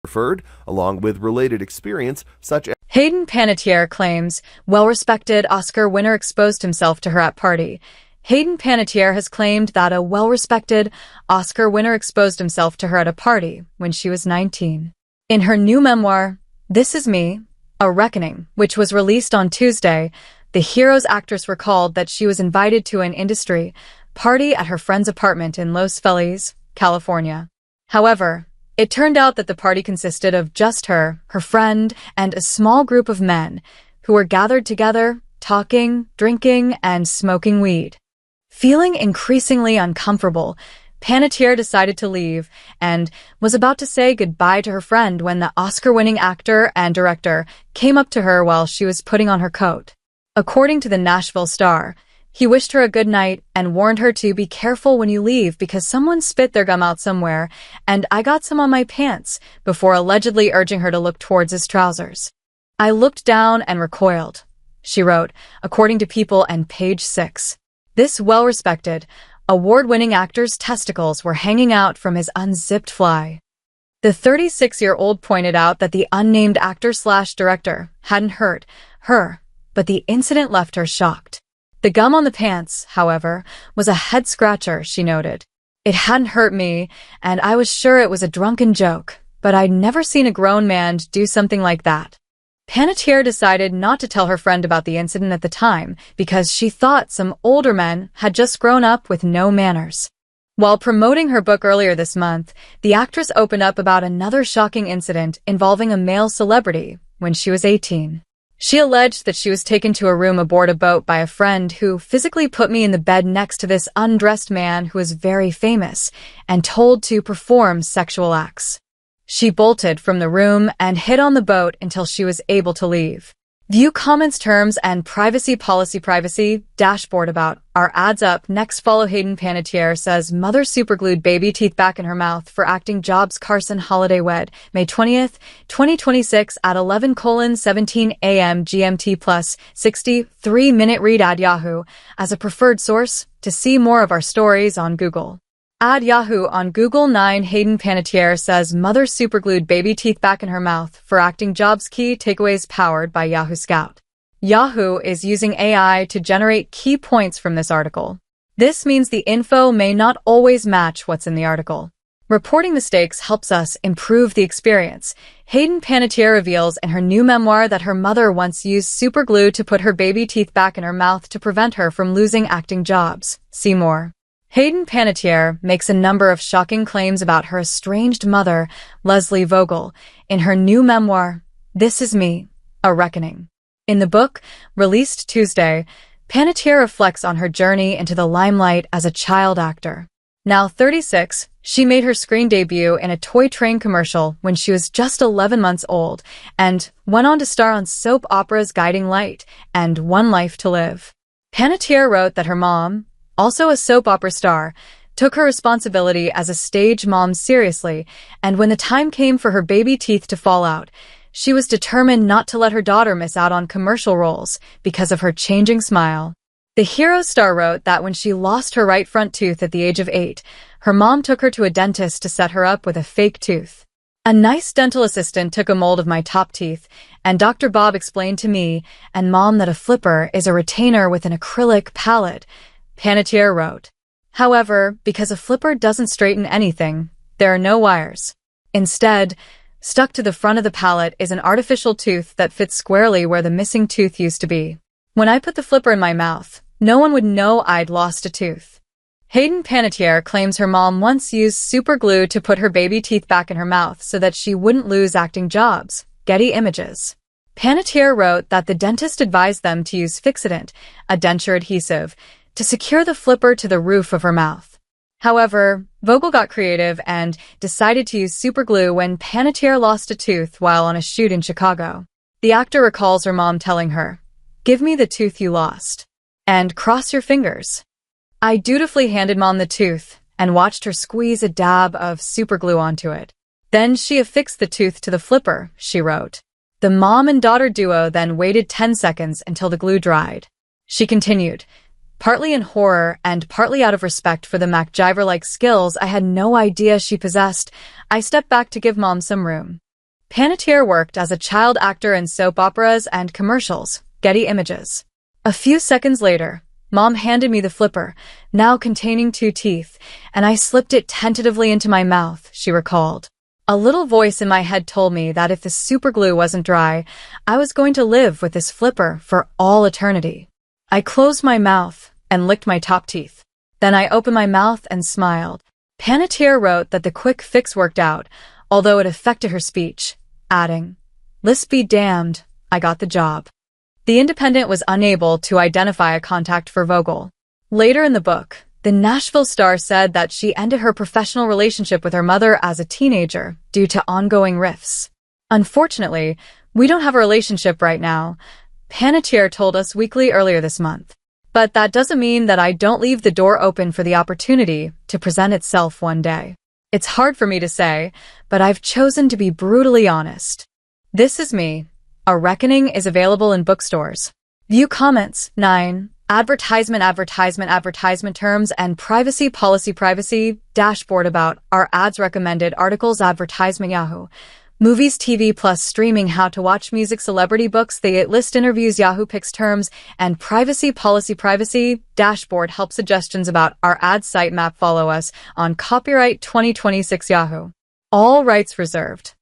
preferred, along with related experience such as Hayden Panettiere claims well-respected Oscar winner exposed himself to her at party. Hayden Panettiere has claimed that a well-respected Oscar winner exposed himself to her at a party when she was 19. In her new memoir, This Is Me, A Reckoning, which was released on Tuesday, the Heroes actress recalled that she was invited to an industry party at her friend's apartment in Los Feliz, California. However, it turned out that the party consisted of just her friend, and a small group of men who were gathered together, talking, drinking, and smoking weed. Feeling increasingly uncomfortable, Panettiere decided to leave and was about to say goodbye to her friend when the Oscar-winning actor and director came up to her while she was putting on her coat. According to the Nashville Star, he wished her a good night and warned her to be careful when you leave because someone spit their gum out somewhere and I got some on my pants, before allegedly urging her to look towards his trousers. I looked down and recoiled, she wrote, according to People and Page 6. This well-respected, award-winning actor's testicles were hanging out from his unzipped fly. The 36-year-old pointed out that the unnamed actor/director hadn't hurt her, but the incident left her shocked. The gum on the pants, however, was a head-scratcher, she noted. It hadn't hurt me, and I was sure it was a drunken joke, but I'd never seen a grown man do something like that. Panettiere decided not to tell her friend about the incident at the time because she thought some older men had just grown up with no manners. While promoting her book earlier this month, the actress opened up about another shocking incident involving a male celebrity when she was 18. She alleged that she was taken to a room aboard a boat by a friend who physically put me in the bed next to this undressed man who was very famous and told to perform sexual acts. She bolted from the room and hid on the boat until she was able to leave. View comments, terms, and privacy policy dashboard about our ads up. Next, follow Hayden Panettiere says mother superglued baby teeth back in her mouth for acting jobs. Carson Holiday wed, May 20th, 2026 at 11:17 a.m. GMT plus 63-minute read. Add Yahoo as a preferred source to see more of our stories on Google. Add Yahoo on Google. 9 Hayden Panettiere says mother superglued baby teeth back in her mouth for acting jobs. Key takeaways powered by Yahoo Scout. Yahoo is using AI to generate key points from this article. This means the info may not always match what's in the article. Reporting mistakes helps us improve the experience. Hayden Panettiere reveals in her new memoir that her mother once used superglue to put her baby teeth back in her mouth to prevent her from losing acting jobs. See more. Hayden Panettiere makes a number of shocking claims about her estranged mother, Leslie Vogel, in her new memoir, This Is Me, A Reckoning. In the book, released Tuesday, Panettiere reflects on her journey into the limelight as a child actor. Now 36, she made her screen debut in a toy train commercial when she was just 11 months old and went on to star on soap operas Guiding Light and One Life to Live. Panettiere wrote that her mom, also a soap opera star, took her responsibility as a stage mom seriously, and when the time came for her baby teeth to fall out, she was determined not to let her daughter miss out on commercial roles because of her changing smile. The Hero star wrote that when she lost her right front tooth at the age of 8, her mom took her to a dentist to set her up with a fake tooth. A nice dental assistant took a mold of my top teeth, and Dr. Bob explained to me and Mom that a flipper is a retainer with an acrylic palette, Panettiere wrote. However, because a flipper doesn't straighten anything, there are no wires. Instead, stuck to the front of the palette is an artificial tooth that fits squarely where the missing tooth used to be. When I put the flipper in my mouth, no one would know I'd lost a tooth. Hayden Panettiere claims her mom once used super glue to put her baby teeth back in her mouth so that she wouldn't lose acting jobs. Getty Images. Panettiere wrote that the dentist advised them to use Fixodent, a denture adhesive, to secure the flipper to the roof of her mouth. However, Vogel got creative and decided to use superglue when Panettiere lost a tooth while on a shoot in Chicago. The actor recalls her mom telling her, "Give me the tooth you lost. And cross your fingers." I dutifully handed Mom the tooth and watched her squeeze a dab of superglue onto it. Then she affixed the tooth to the flipper, she wrote. The mom and daughter duo then waited 10 seconds until the glue dried. She continued, "Partly in horror and partly out of respect for the MacGyver-like skills I had no idea she possessed, I stepped back to give Mom some room. Panettiere worked as a child actor in soap operas and commercials. Getty Images. A few seconds later, Mom handed me the flipper, now containing 2 teeth, and I slipped it tentatively into my mouth, she recalled. A little voice in my head told me that if the superglue wasn't dry, I was going to live with this flipper for all eternity. I closed my mouth and licked my top teeth. Then I opened my mouth and smiled. Panettiere wrote that the quick fix worked out, although it affected her speech, adding, "Lisp be damned, I got the job." The Independent was unable to identify a contact for Vogel. Later in the book, the Nashville Star said that she ended her professional relationship with her mother as a teenager due to ongoing rifts. "Unfortunately, we don't have a relationship right now," Panettiere told Us Weekly earlier this month. "But that doesn't mean that I don't leave the door open for the opportunity to present itself one day. It's hard for me to say, but I've chosen to be brutally honest. This is me. A Reckoning is available in bookstores." View comments. 9. Advertisement terms and privacy policy. Privacy dashboard about our ads recommended articles. Advertisement Yahoo. Movies, TV plus streaming. How to watch music. Celebrity books. They list interviews. Yahoo picks terms and privacy policy. Privacy dashboard help suggestions about our ad sitemap. Follow us on copyright 2026 Yahoo. All rights reserved.